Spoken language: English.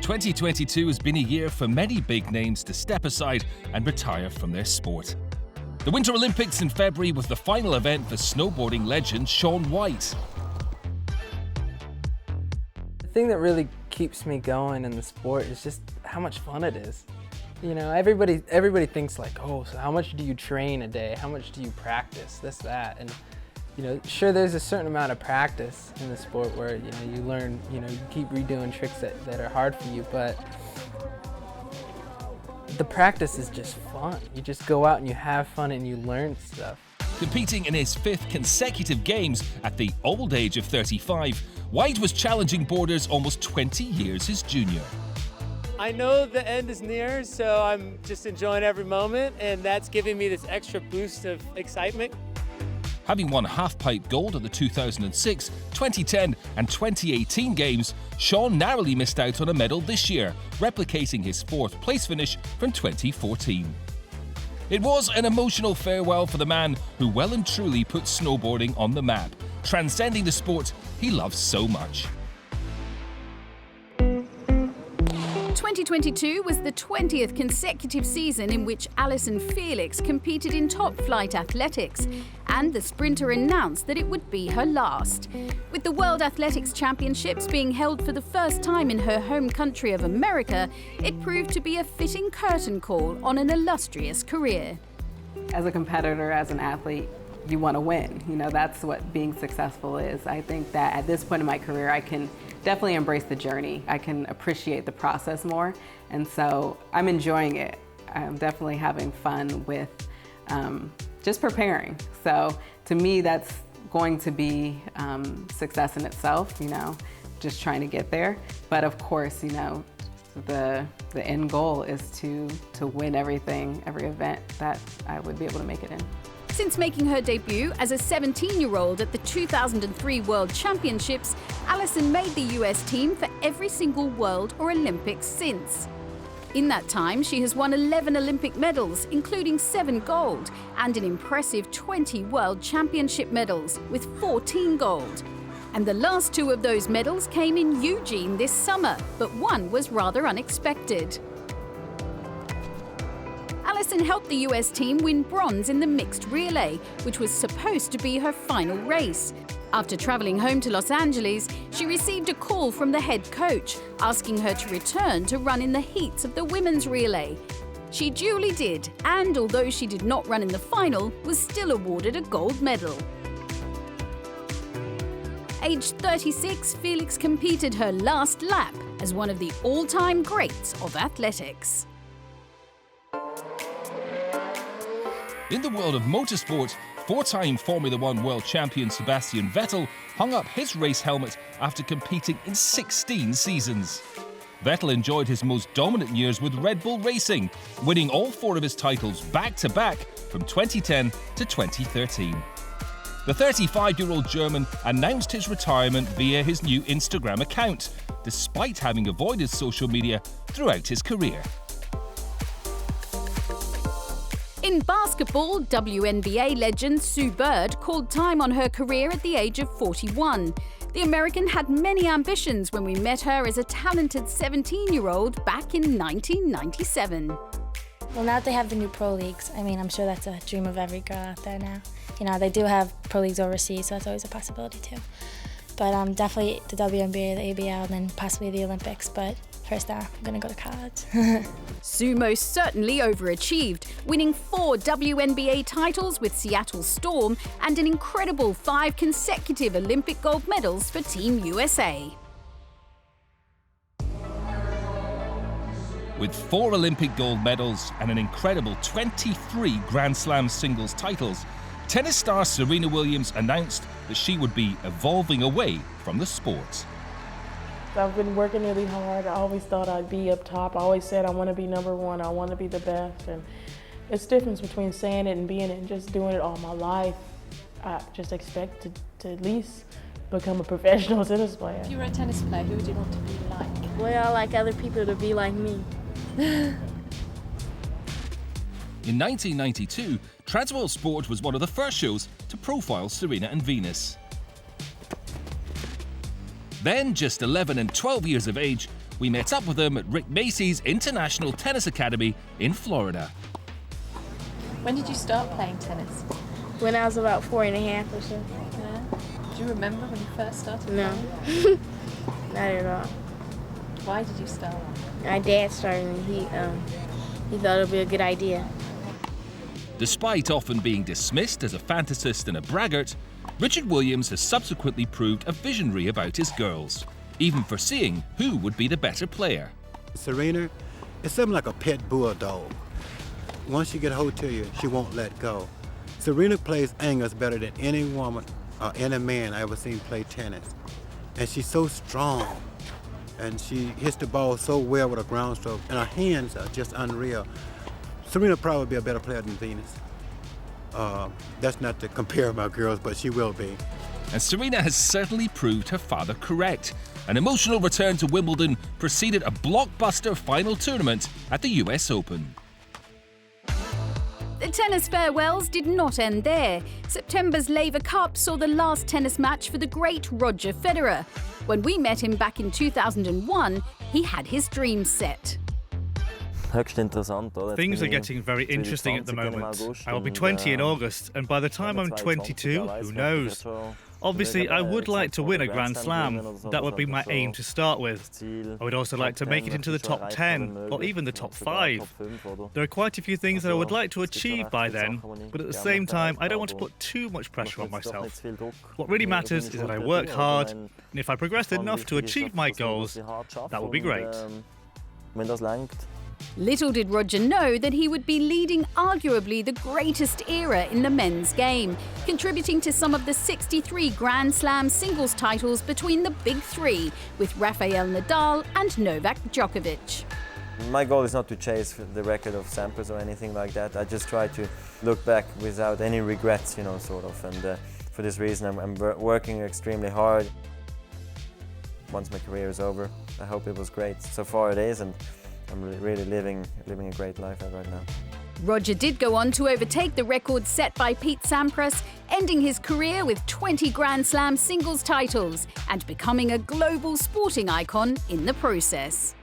2022 has been a year for many big names to step aside and retire from their sport. The Winter Olympics in February was the final event for snowboarding legend Shaun White. The thing that really keeps me going in the sport is just how much fun it is. You know, everybody thinks like, oh, so how much do you train a day? How much do you practice? This, that, and you know, sure, there's a certain amount of practice in the sport where, you know, you learn, you know, you keep redoing tricks that are hard for you, but the practice is just fun. You just go out and you have fun and you learn stuff. Competing in his 5th consecutive games at the old age of 35, White was challenging borders almost 20 years his junior. I know the end is near, so I'm just enjoying every moment, and that's giving me this extra boost of excitement. Having won half-pipe gold at the 2006, 2010 and 2018 games, Shaun narrowly missed out on a medal this year, replicating his 4th place finish from 2014. It was an emotional farewell for the man who well and truly put snowboarding on the map, transcending the sport he loves so much. 2022 was the 20th consecutive season in which Allison Felix competed in top-flight athletics, and the sprinter announced that it would be her last. With the World Athletics Championships being held for the first time in her home country of America, it proved to be a fitting curtain call on an illustrious career. As a competitor, as an athlete, you want to win. You know, that's what being successful is. I think that at this point in my career, I can definitely embrace the journey. I can appreciate the process more, and so I'm enjoying it. I'm definitely having fun with just preparing. So to me, that's going to be success in itself, you know, just trying to get there. But of course, you know, the end goal is to win everything, every event that I would be able to make it in. Since making her debut as a 17-year-old at the 2003 World Championships, Allison made the US team for every single World or Olympics since. In that time, she has won 11 Olympic medals, including 7 gold, and an impressive 20 World Championship medals, with 14 gold. And the last 2 of those medals came in Eugene this summer, but one was rather unexpected. Allison helped the US team win bronze in the mixed relay, which was supposed to be her final race. After traveling home to Los Angeles, she received a call from the head coach, asking her to return to run in the heats of the women's relay. She duly did, and although she did not run in the final, was still awarded a gold medal. Aged 36, Felix competed her last lap as one of the all-time greats of athletics. In the world of motorsport, 4-time Formula One world champion Sebastian Vettel hung up his race helmet after competing in 16 seasons. Vettel enjoyed his most dominant years with Red Bull Racing, winning all 4 of his titles back-to-back from 2010 to 2013. The 35-year-old German announced his retirement via his new Instagram account, despite having avoided social media throughout his career. In basketball, WNBA legend Sue Bird called time on her career at the age of 41. The American had many ambitions when we met her as a talented 17-year-old back in 1997. Well, now that they have the new pro leagues, I mean, I'm sure that's a dream of every girl out there now. You know, they do have pro leagues overseas, so that's always a possibility too. But definitely the WNBA, the ABL, and then possibly the Olympics. But first now, I'm going to go to college. Sue most certainly overachieved, winning 4 WNBA titles with Seattle Storm and an incredible 5 consecutive Olympic gold medals for Team USA. With 4 Olympic gold medals and an incredible 23 Grand Slam singles titles, tennis star Serena Williams announced that she would be evolving away from the sport. I've been working really hard. I always thought I'd be up top. I always said I want to be #1. I want to be the best. And it's the difference between saying it and being it and just doing it all my life. I just expect to at least become a professional tennis player. If you were a tennis player, who would you want to be like? Well, I like other people to be like me. In 1992, Transworld Sport was one of the first shows to profile Serena and Venus. Then, just 11 and 12 years of age, we met up with them at Rick Macy's International Tennis Academy in Florida. When did you start playing tennis? When I was about 4.5 or so. Yeah. Do you remember when you first started No. playing? Not at all. Why did you start? My dad started and he thought it would be a good idea. Despite often being dismissed as a fantasist and a braggart, Richard Williams has subsequently proved a visionary about his girls, even foreseeing who would be the better player. Serena is something like a pet bulldog. Once she get hold to you, she won't let go. Serena plays angles better than any woman or any man I ever seen play tennis. And she's so strong. And she hits the ball so well with her ground stroke, and her hands are just unreal. Serena probably be a better player than Venus. That's not to compare my girls, but she will be. And Serena has certainly proved her father correct. An emotional return to Wimbledon preceded a blockbuster final tournament at the US Open. The tennis farewells did not end there. September's Laver Cup saw the last tennis match for the great Roger Federer. When we met him back in 2001, he had his dreams set. Things are getting very interesting at the moment. I will be 20 in August, and by the time I'm 22, who knows? Obviously, I would like to win a Grand Slam. That would be my aim to start with. I would also like to make it into the top 10, or even the top 5. There are quite a few things that I would like to achieve by then, but at the same time, I don't want to put too much pressure on myself. What really matters is that I work hard, and if I progress enough to achieve my goals, that would be great. Little did Roger know that he would be leading arguably the greatest era in the men's game, contributing to some of the 63 Grand Slam singles titles between the big three, with Rafael Nadal and Novak Djokovic. My goal is not to chase the record of Sampras or anything like that. I just try to look back without any regrets, sort of. And for this reason, I'm working extremely hard. Once my career is over, I hope it was great. So far it is, and I'm really living a great life right now. Roger did go on to overtake the record set by Pete Sampras, ending his career with 20 Grand Slam singles titles and becoming a global sporting icon in the process.